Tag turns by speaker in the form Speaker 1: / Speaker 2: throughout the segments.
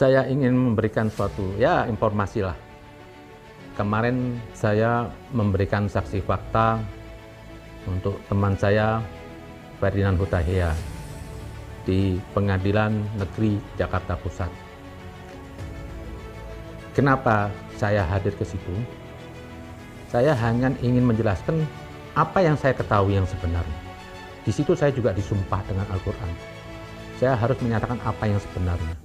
Speaker 1: Saya ingin memberikan suatu informasi lah. Kemarin saya memberikan saksi fakta untuk teman saya Ferdinand Hutahian di Pengadilan Negeri Jakarta Pusat. Kenapa saya hadir ke situ? Saya hanya ingin menjelaskan apa yang saya ketahui yang sebenarnya. Di situ saya juga disumpah dengan Al-Quran. Saya harus menyatakan apa yang sebenarnya.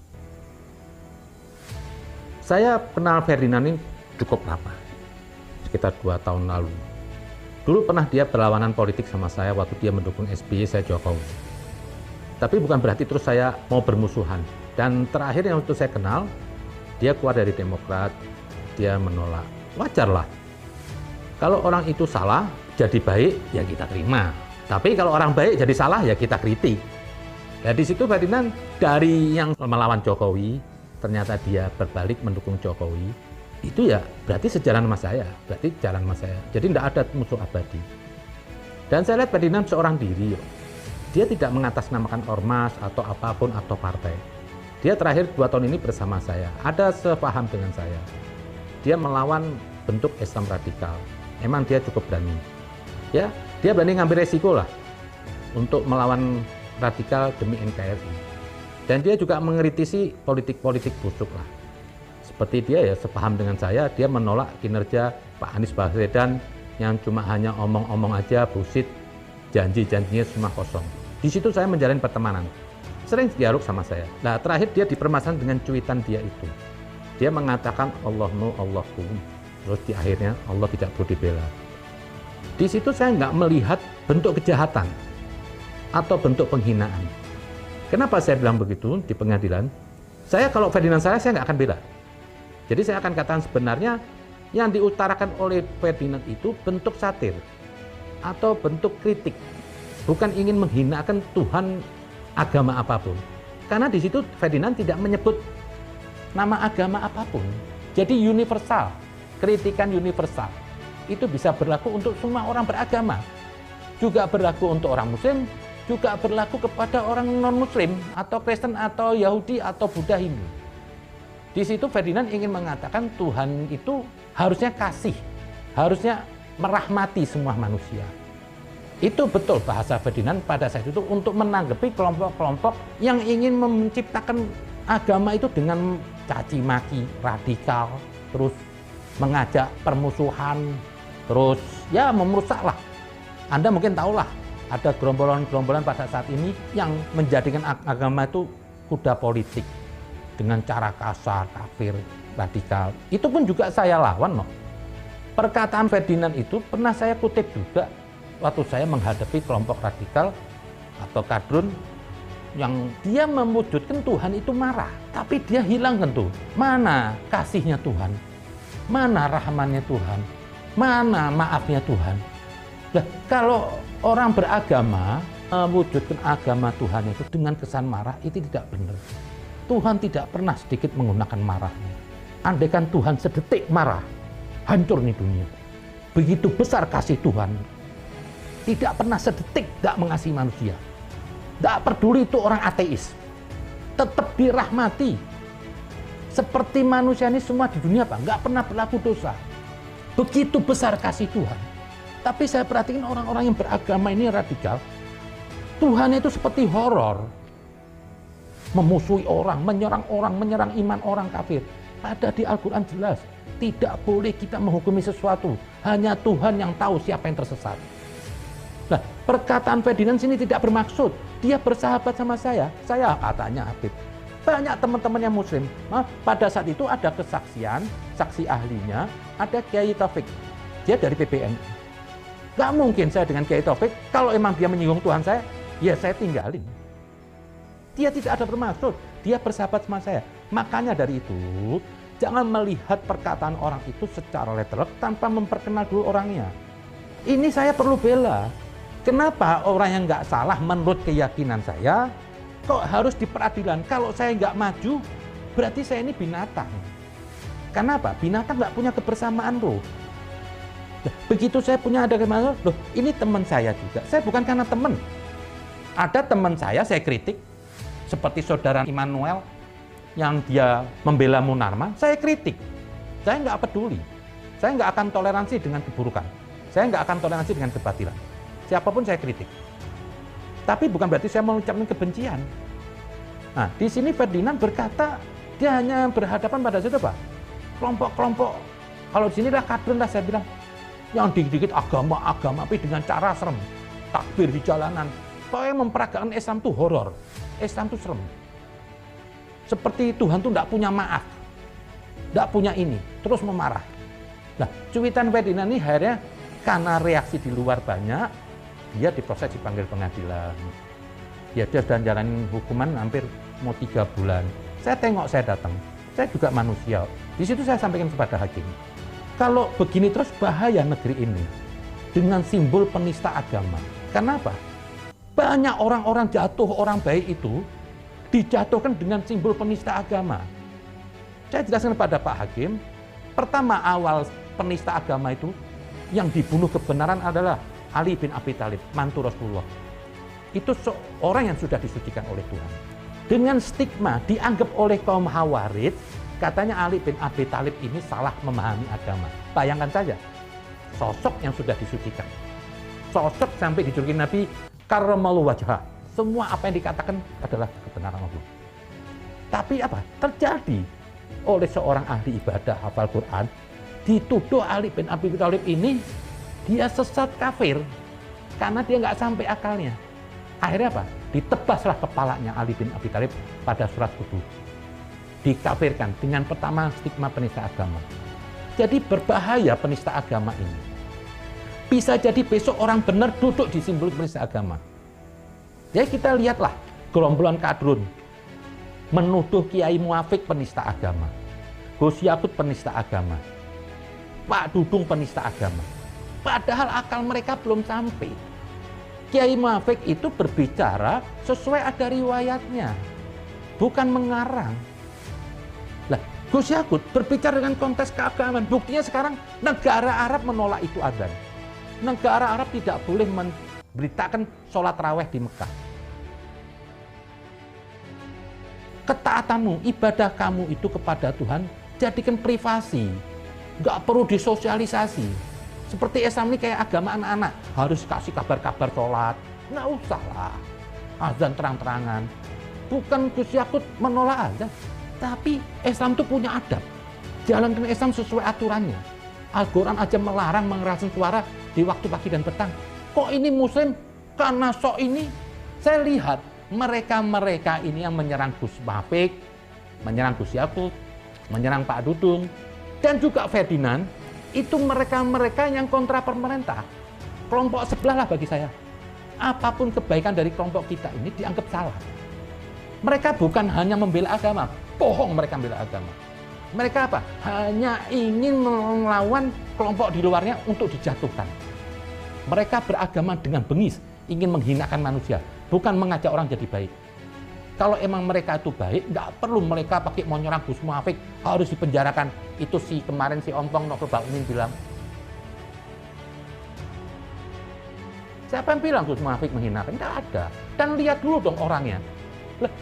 Speaker 1: Saya kenal Ferdinand ini cukup lama, sekitar 2 tahun lalu. Dulu pernah dia berlawanan politik sama saya waktu dia mendukung SBY, saya Jokowi. Tapi bukan berarti terus saya mau bermusuhan. Dan terakhir yang waktu saya kenal, dia keluar dari Demokrat, dia menolak. Wajarlah. Kalau orang itu salah, jadi baik, ya kita terima. Tapi kalau orang baik jadi salah, ya kita kritik. Nah di situ Ferdinand dari yang melawan Jokowi, ternyata dia berbalik mendukung Jokowi, itu ya berarti sejalan sama saya, berarti jalan sama saya. Jadi tidak ada musuh abadi. Dan saya lihat Ferdinand seorang diri, dia tidak mengatasnamakan ormas atau apapun atau partai. Dia terakhir 2 tahun ini bersama saya, ada sepaham dengan saya. Dia melawan bentuk Islam radikal. Emang dia cukup berani. Ya, dia berani ngambil resiko lah untuk melawan radikal demi NKRI. Dan dia juga mengkritisi politik-politik busuk lah. Seperti dia ya sepaham dengan saya, dia menolak kinerja Pak Anies Baswedan yang cuma hanya omong-omong aja, bullshit, janji-janjinya semua kosong. Di situ saya menjalin pertemanan. Sering dialog sama saya. Nah, terakhir dia dipermasalahkan dengan cuitan dia itu. Dia mengatakan Allahmu Allahku. Terus di akhirnya Allah tidak perlu dibela. Di situ saya nggak melihat bentuk kejahatan atau bentuk penghinaan. Kenapa saya bilang begitu di pengadilan? Saya kalau Ferdinand saya nggak akan bela. Jadi saya akan katakan sebenarnya yang diutarakan oleh Ferdinand itu bentuk satir atau bentuk kritik. Bukan ingin menghinakan Tuhan agama apapun. Karena di situ Ferdinand tidak menyebut nama agama apapun. Jadi universal, kritikan universal. Itu bisa berlaku untuk semua orang beragama. Juga berlaku untuk orang Muslim, juga berlaku kepada orang non-Muslim, atau Kristen, atau Yahudi, atau Buddha, Hindu. Di situ Ferdinand ingin mengatakan Tuhan itu harusnya kasih, harusnya merahmati semua manusia. Itu betul bahasa Ferdinand pada saat itu untuk menanggapi kelompok-kelompok yang ingin menciptakan agama itu dengan caci maki, radikal, terus mengajak permusuhan, terus ya merusaklah. Anda mungkin tahulah ada gerombolan-gerombolan pada saat ini yang menjadikan agama itu kuda politik dengan cara kasar, kafir, radikal. Itu pun juga saya lawan, loh. Perkataan Ferdinand itu pernah saya kutip juga waktu saya menghadapi kelompok radikal atau kadrun yang dia mewujudkan Tuhan itu marah, tapi dia hilangkan tuh. Mana kasihnya Tuhan? Mana rahmannya Tuhan? Mana maafnya Tuhan? Nah, kalau orang beragama mewujudkan agama Tuhan itu dengan kesan marah, itu tidak benar. Tuhan tidak pernah sedikit menggunakan marahnya. Andaikan Tuhan sedetik marah, hancur nih dunia. Begitu besar kasih Tuhan. Tidak pernah sedetik tidak mengasihi manusia. Tidak peduli itu orang ateis. Tetap dirahmati. Seperti manusia ini semua di dunia, Pak, nggak pernah berlaku dosa. Begitu besar kasih Tuhan. Tapi saya perhatikan orang-orang yang beragama ini radikal, Tuhan itu seperti horor. Memusuhi orang, menyerang iman orang kafir. Ada di Al-Quran jelas, tidak boleh kita menghukumi sesuatu. Hanya Tuhan yang tahu siapa yang tersesat. Nah, perkataan Ferdinand sini tidak bermaksud dia bersahabat sama saya katanya Habib. Banyak teman-teman yang Muslim. Pada saat itu ada kesaksian, saksi ahlinya, ada Kiai Taufik. Dia dari PBNU. Gak mungkin saya dengan Kiai Taufik, kalau emang dia menyinggung Tuhan saya, ya saya tinggalin. Dia tidak ada bermaksud, dia bersahabat sama saya. Makanya dari itu, jangan melihat perkataan orang itu secara letterlek tanpa memperkenal dulu orangnya. Ini saya perlu bela. Kenapa orang yang nggak salah menurut keyakinan saya, kok harus di peradilan? Kalau saya nggak maju, berarti saya ini binatang. Kenapa? Binatang nggak punya kebersamaan loh. Begitu saya punya ada kemana, loh ini teman saya juga. Saya bukan karena teman. Ada teman saya kritik, seperti saudara Immanuel, yang dia membela Munarman, saya kritik. Saya nggak peduli. Saya nggak akan toleransi dengan keburukan. Saya nggak akan toleransi dengan kebatilan. Siapapun saya kritik. Tapi bukan berarti saya mengucapkan kebencian. Nah, di sini Ferdinand berkata, dia hanya berhadapan pada siapa? Kelompok-kelompok. Kalau di sini lah kadrun lah saya bilang. Yang dikit-dikit agama-agama, tapi dengan cara serem. Takbir di jalanan. Pokoknya memperagakan Islam itu horor. Islam itu serem. Seperti Tuhan itu tidak punya maaf. Tidak punya ini. Terus memarah. Nah, cuitan Ferdinand ini akhirnya karena reaksi di luar banyak, dia diproses dipanggil pengadilan. Dia sudah jalanin hukuman hampir mau 3 bulan. Saya tengok, saya datang. Saya juga manusia. Di situ saya sampaikan kepada hakim. Kalau begini terus bahaya negeri ini dengan simbol penista agama. Kenapa? Banyak orang-orang jatuh, orang baik itu dijatuhkan dengan simbol penista agama. Saya jelaskan kepada Pak Hakim, pertama awal penista agama itu yang dibunuh kebenaran adalah Ali bin Abi Thalib, mantu Rasulullah. Itu seorang yang sudah disucikan oleh Tuhan. Dengan stigma dianggap oleh kaum Khawarij, katanya Ali bin Abi Thalib ini salah memahami agama. Bayangkan saja, sosok yang sudah disucikan. Sosok sampai dijuluki Nabi karramallahu wajhah. Semua apa yang dikatakan adalah kebenaran Allah. Tapi apa? Terjadi oleh seorang ahli ibadah hafal Quran, dituduh Ali bin Abi Thalib ini dia sesat kafir karena dia nggak sampai akalnya. Akhirnya apa? Ditebaslah kepalanya Ali bin Abi Thalib pada surat Hud. Dikafirkan dengan pertama stigma penista agama. Jadi berbahaya penista agama ini. Bisa jadi besok orang benar duduk di simbol penista agama. Jadi kita lihatlah gerombolan kadrun menuduh Kiai Muafik penista agama, Gus Yakut penista agama, Pak Dudung penista agama. Padahal akal mereka belum sampai. Kiai Muafik itu berbicara sesuai ada riwayatnya, bukan mengarang. Lah, Gus Yakut berbicara dengan konteks keagamaan. Buktinya sekarang negara Arab menolak itu adzan. Negara Arab tidak boleh memberitakan sholat raweh di Mekah. Ketaatanmu, ibadah kamu itu kepada Tuhan, jadikan privasi. Nggak perlu disosialisasi. Seperti Islam ini kayak agama anak-anak. Harus kasih kabar-kabar sholat. Nggak usah lah. Azan terang-terangan. Bukan Gus Yakut menolak azan. Tapi Islam itu punya adab. Jalankan Islam sesuai aturannya. Al-Quran aja melarang mengeraskan suara di waktu pagi dan petang. Kok ini Muslim? Karena sok ini, saya lihat mereka-mereka ini yang menyerang Gus Muafik, menyerang Gus Yakut, menyerang Pak Dudung, dan juga Ferdinand, itu mereka-mereka yang kontra pemerintah. Kelompok sebelah lah bagi saya. Apapun kebaikan dari kelompok kita ini dianggap salah. Mereka bukan hanya membela agama, bohong mereka membela agama. Mereka apa? Hanya ingin melawan kelompok di luarnya untuk dijatuhkan. Mereka beragama dengan bengis, ingin menghinakan manusia, bukan mengajak orang jadi baik. Kalau emang mereka itu baik, nggak perlu mereka pakai mau nyerang Gus Muafik, harus dipenjarakan. Itu si kemarin si Ompong Novel Bakmin bilang. Siapa yang bilang Gus Muafik menghinakan? Nggak ada. Dan lihat dulu dong orangnya.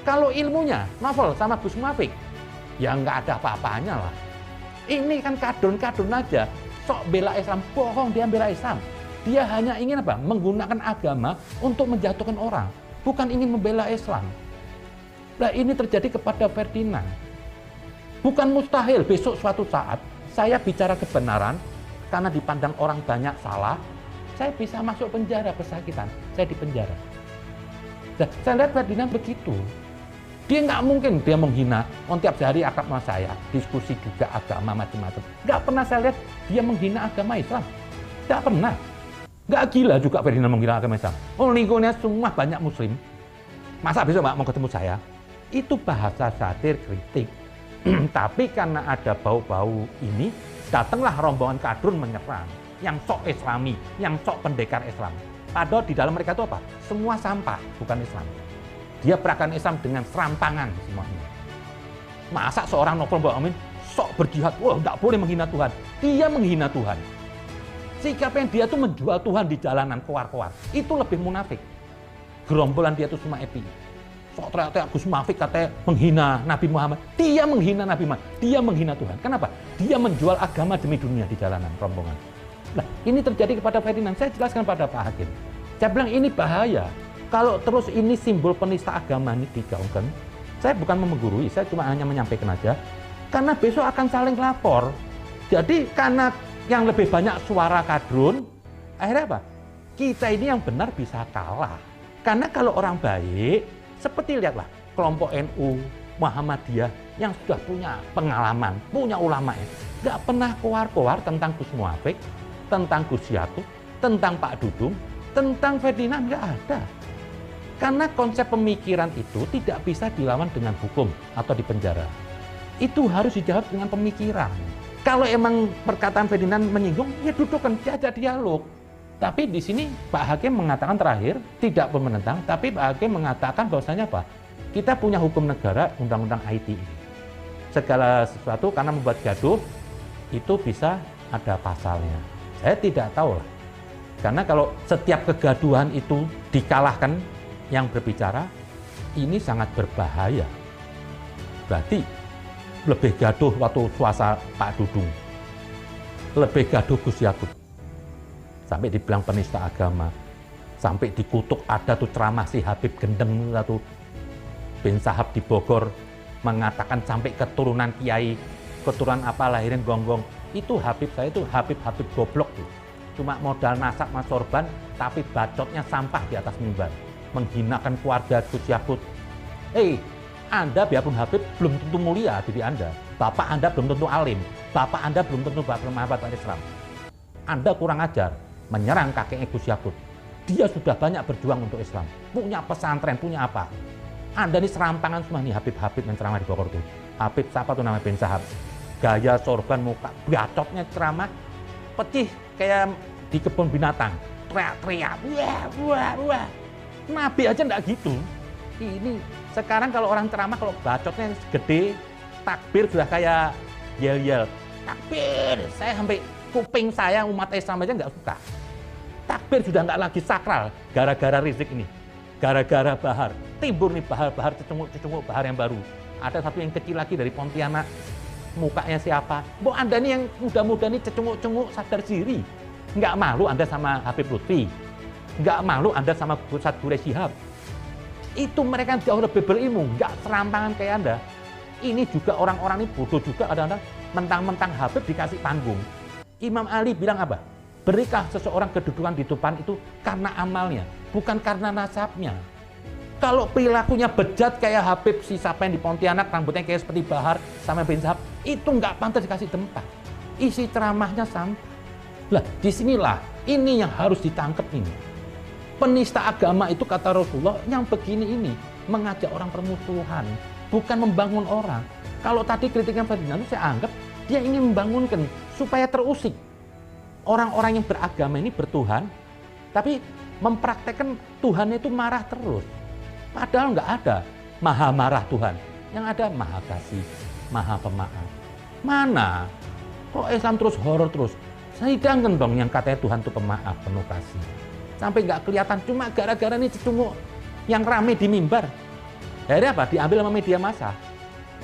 Speaker 1: Kalau ilmunya, Novel sama Gus Muafik, ya nggak ada apa-apanya lah. Ini kan kadrun-kadrun aja. Sok bela Islam, bohong dia bela Islam. Dia hanya ingin apa? Menggunakan agama untuk menjatuhkan orang. Bukan ingin membela Islam. Nah ini terjadi kepada Ferdinand. Bukan mustahil besok suatu saat saya bicara kebenaran, karena dipandang orang banyak salah, saya bisa masuk penjara pesakitan. Saya di penjara. Nah, saya lihat Ferdinand begitu. Dia nggak mungkin dia menghina. Tiap hari akrab sama saya, diskusi juga agama macam-macam. Nggak pernah saya lihat dia menghina agama Islam. Nggak pernah. Nggak gila juga Ferdinand menghina agama Islam. Oh lingkungannya semua banyak Muslim. Masa besok Mbak mau ketemu saya? Itu bahasa satir kritik. Tapi karena ada bau-bau ini, datanglah rombongan kadrun menyerang. Yang sok Islami, yang sok pendekar Islam. Padahal di dalam mereka itu apa? Semua sampah, bukan Islam. Dia beragama Islam dengan serampangan semuanya. Masa seorang Novel Bakmin sok berjihad, wah nggak boleh menghina Tuhan. Dia menghina Tuhan. Sikapnya dia tuh menjual Tuhan di jalanan, keluar-keluar. Itu lebih munafik. Gerombolan dia tuh semua epi. sok teriak-teriak Gus Mafik katanya menghina Nabi Muhammad. Dia menghina Nabi Muhammad, dia menghina Tuhan. Kenapa? Dia menjual agama demi dunia di jalanan, rombongan. Nah, ini terjadi kepada Ferdinand. Saya jelaskan pada Pak Hakim. Saya bilang ini bahaya. Kalau terus ini simbol penista agama ini digaungkan, saya bukan menggurui, saya cuma hanya menyampaikan aja. Karena besok akan saling lapor. Jadi karena yang lebih banyak suara kadrun, akhirnya apa? Kita ini yang benar bisa kalah. Karena kalau orang baik, seperti lihatlah kelompok NU, Muhammadiyah yang sudah punya pengalaman, punya ulama ya, nggak pernah koar-koar tentang Gus Muafik, tentang Gus Yakut, tentang Pak Dudung, tentang Ferdinand, nggak ada. Karena konsep pemikiran itu tidak bisa dilawan dengan hukum atau dipenjara. Itu harus dijawab dengan pemikiran. Kalau emang perkataan Ferdinand menyinggung, ya dudukkan, diajak dialog. Tapi di sini Pak Hakim mengatakan terakhir, tidak pun menentang, tapi Pak Hakim mengatakan bahwasanya apa? Kita punya hukum negara, undang-undang ITE. Segala sesuatu karena membuat gaduh, itu bisa ada pasalnya. Saya tidak tahu lah. Karena kalau setiap kegaduhan itu dikalahkan yang berbicara, ini sangat berbahaya. Berarti lebih gaduh waktu suasana Pak Dudung, lebih gaduh Gus Yakut. Sampai dibilang penista agama, sampai dikutuk. Ada tuh ceramah si Habib Gendeng satu bin Sahab di Bogor mengatakan sampai keturunan kiai, keturunan apa lahirin gonggong. Itu Habib saya itu Habib goblok tuh. Cuma modal nasab mas sorban, tapi bacotnya sampah di atas mimbar, menghinakan keluarga Gus Yakut. Anda biarpun Habib belum tentu mulia diri Anda. Bapak Anda belum tentu alim. Bapak Anda belum tentu bermanfaat pada Islam. Anda kurang ajar menyerang kakeknya Gus Yakut. Dia sudah banyak berjuang untuk Islam. Punya pesantren, punya apa. Anda ini serampangan semua nih Habib yang ceramah di Bogor tuh. Habib siapa tuh namanya bin Sahab. Gaya sorban muka, bacotnya ceramah, pecih kayak di kebun binatang. Teriak-teriak, wah. Nabi aja enggak gitu. Ini sekarang kalau orang ceramah, kalau bacotnya gede, takbir sudah kayak yel-yel. Takbir, saya sampai kuping saya umat Islam aja nggak suka. Takbir sudah nggak lagi sakral, gara-gara Rizik ini. Gara-gara Bahar, timbul nih Bahar cecunguk Bahar yang baru. Ada satu yang kecil lagi dari Pontianak, mukanya siapa? Bu Anda nih yang muda-muda nih cecunguk sadar diri. Nggak malu Anda sama Habib Lutfi. Nggak malu Anda sama Ustadz Quraish Shihab. Itu mereka jauh lebih berilmu, nggak serampangan kayak Anda. Ini juga orang-orang ini bodoh juga, ada mentang-mentang Habib dikasih panggung. Imam Ali bilang apa? Berilah seseorang kedudukan di depan itu karena amalnya, bukan karena nasabnya. Kalau perilakunya bejat kayak Habib si siapa yang di Pontianak, rambutnya kayak seperti Bahar sama bin Sahab, itu nggak pantas dikasih tempat. Isi ceramahnya sampah. Lah, disinilah ini yang harus ditangkap ini. Penista agama itu kata Rasulullah yang begini ini mengajak orang permusuhan, bukan membangun orang. Kalau tadi kritikan Ferdinand saya anggap dia ingin membangunkan supaya terusik. Orang-orang yang beragama ini bertuhan, tapi mempraktekkan Tuhan itu marah terus. Padahal nggak ada maha marah Tuhan. Yang ada maha kasih, maha pemaaf. Mana? Kok Islam terus horor terus? Sidangkan dong yang katanya Tuhan itu pemaaf, penuh kasih. Sampai nggak kelihatan, cuma gara-gara ini cecunguk yang rame di mimbar. Akhirnya apa? Diambil sama media massa.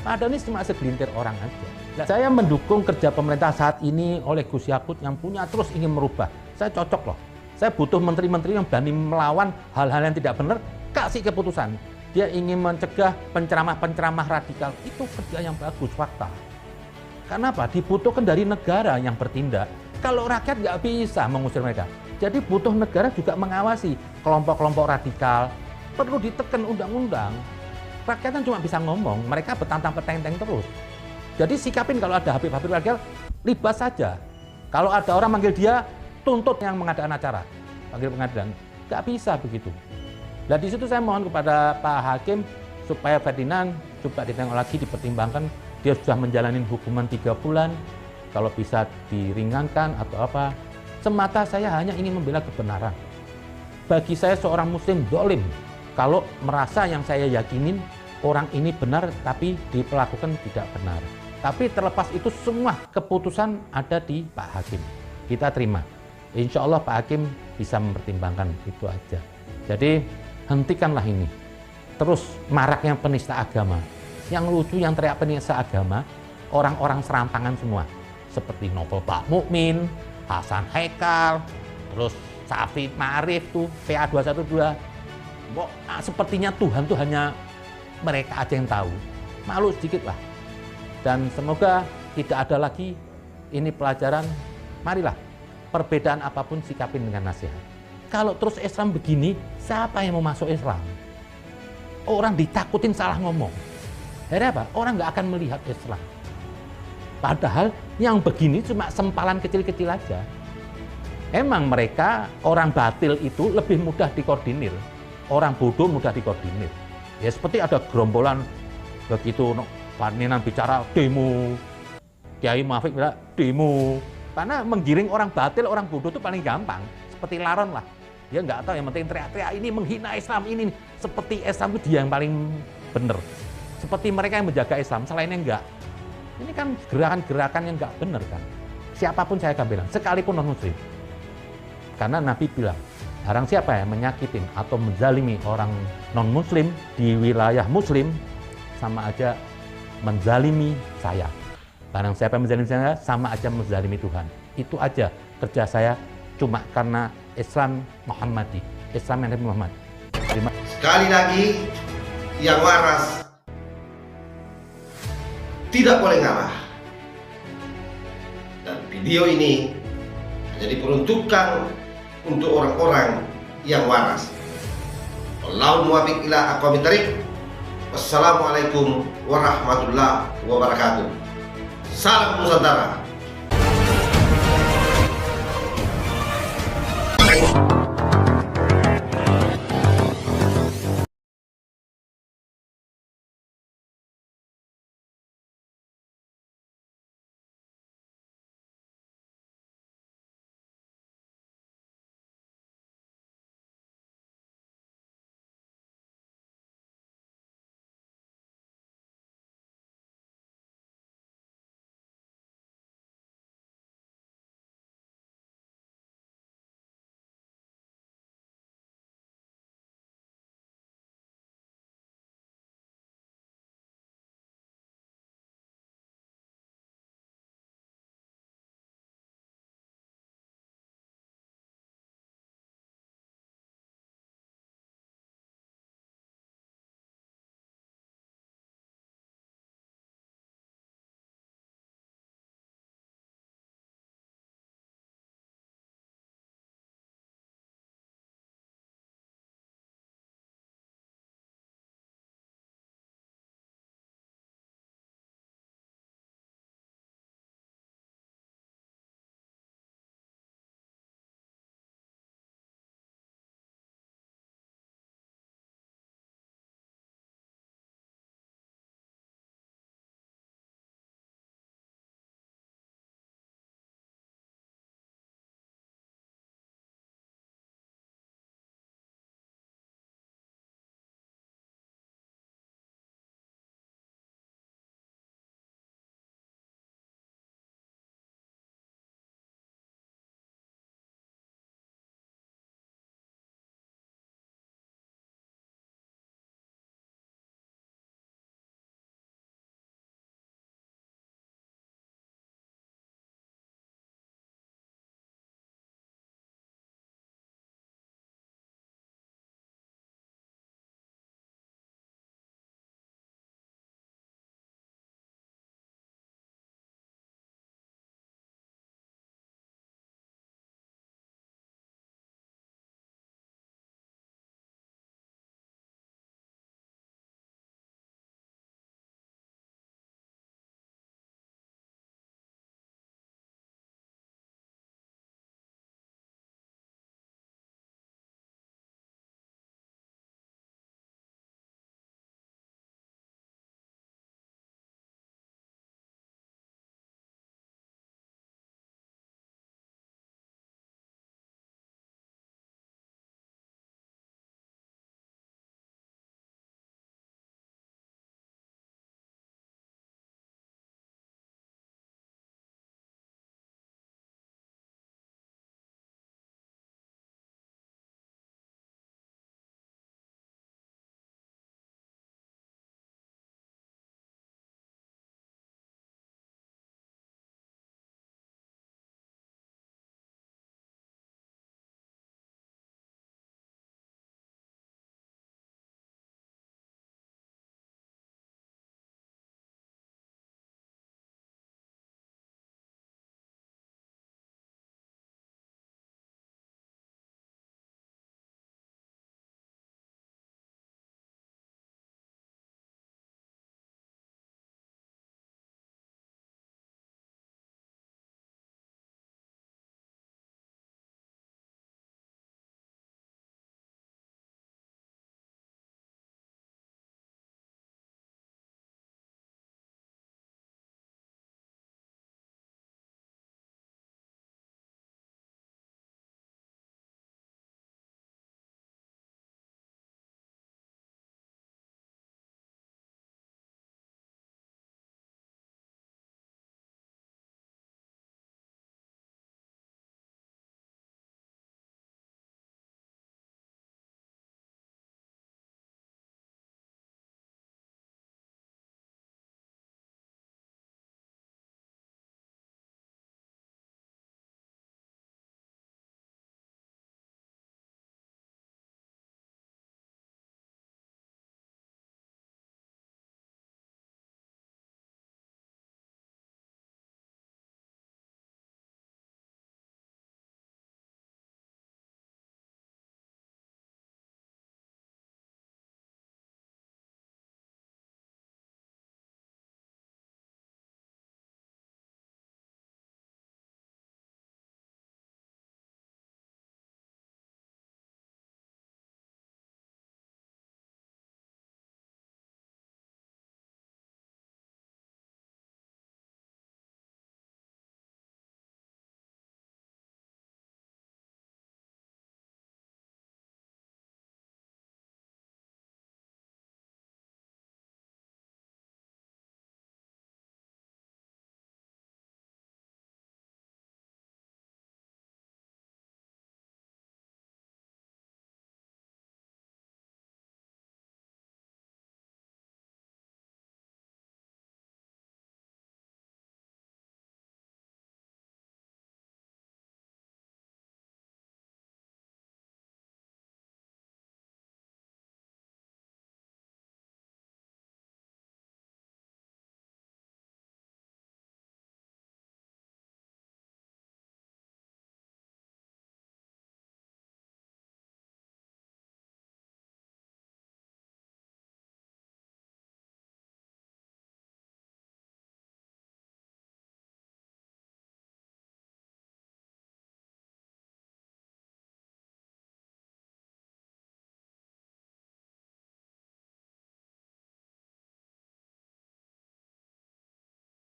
Speaker 1: Padahal ini cuma segelintir orang aja. Nah, saya mendukung kerja pemerintah saat ini oleh Gus Yakut yang punya terus ingin merubah. Saya cocok loh. Saya butuh menteri-menteri yang berani melawan hal-hal yang tidak benar, kasih keputusan. Dia ingin mencegah penceramah-penceramah radikal. Itu kerja yang bagus, fakta. Kenapa? Dibutuhkan dari negara yang bertindak. Kalau rakyat nggak bisa mengusir mereka. Jadi butuh negara juga mengawasi kelompok-kelompok radikal. Perlu ditekan undang-undang. Rakyat kan cuma bisa ngomong, mereka betantang petenteng terus. Jadi sikapin kalau ada Habib-Habib radikal, libas saja. Kalau ada orang manggil dia, tuntut yang mengadakan acara, panggil pengadilan. Nggak bisa begitu. Nah di situ saya mohon kepada Pak Hakim supaya Ferdinand coba ditengok lagi, dipertimbangkan. Dia sudah menjalani hukuman 3 bulan, kalau bisa diringankan atau apa. Semata saya hanya ingin membela kebenaran. Bagi saya seorang muslim dolim, kalau merasa yang saya yakinin orang ini benar tapi diperlakukan tidak benar. Tapi terlepas itu semua keputusan ada di Pak Hakim. Kita terima. Insya Allah Pak Hakim bisa mempertimbangkan itu aja. Jadi hentikanlah ini. terus maraknya penista agama. Yang lucu, yang teriak penista agama, orang-orang serampangan semua. Seperti Novel Pak Mukmin, Hasan Haikal, terus Safi Ma'arif tuh, PA 212. Sepertinya Tuhan tuh hanya mereka aja yang tahu. Malu sedikit lah. Dan semoga tidak ada lagi ini pelajaran. Marilah, perbedaan apapun sikapin dengan nasihat. Kalau terus Islam begini, siapa yang mau masuk Islam? Orang ditakutin salah ngomong. Akhirnya apa? Orang nggak akan melihat Islam. Padahal yang begini cuma sempalan kecil-kecil aja. Emang mereka, orang batil itu lebih mudah dikoordinir. Orang bodoh mudah dikoordinir. Ya seperti ada gerombolan begitu, Paninan bicara demo, Kiai Muafik bilang demo. Karena menggiring orang batil, orang bodoh itu paling gampang. Seperti Laron lah. Dia nggak tahu, yang penting teriak-teriak ini menghina Islam ini. Seperti Islam itu dia yang paling benar. Seperti mereka yang menjaga Islam, selainnya enggak. Ini kan gerakan-gerakan yang nggak benar kan. Siapapun saya akan bilang, sekalipun non-muslim. Karena Nabi bilang, barang siapa yang menyakitin atau menzalimi orang non-muslim di wilayah muslim, sama aja menzalimi saya. Barang siapa yang menzalimi saya, sama aja menzalimi Tuhan. Itu aja kerja saya, cuma karena Islam Muhammadi, Islam yang Nabi Muhammad.
Speaker 2: Sekali lagi, yang waras tidak boleh ngalah. Dan video ini hanya diperuntukkan untuk orang-orang yang waras. Wallahu muwaffiq ila aqwamit thariq. Wassalamualaikum warahmatullahi wabarakatuh. Salam Nusantara.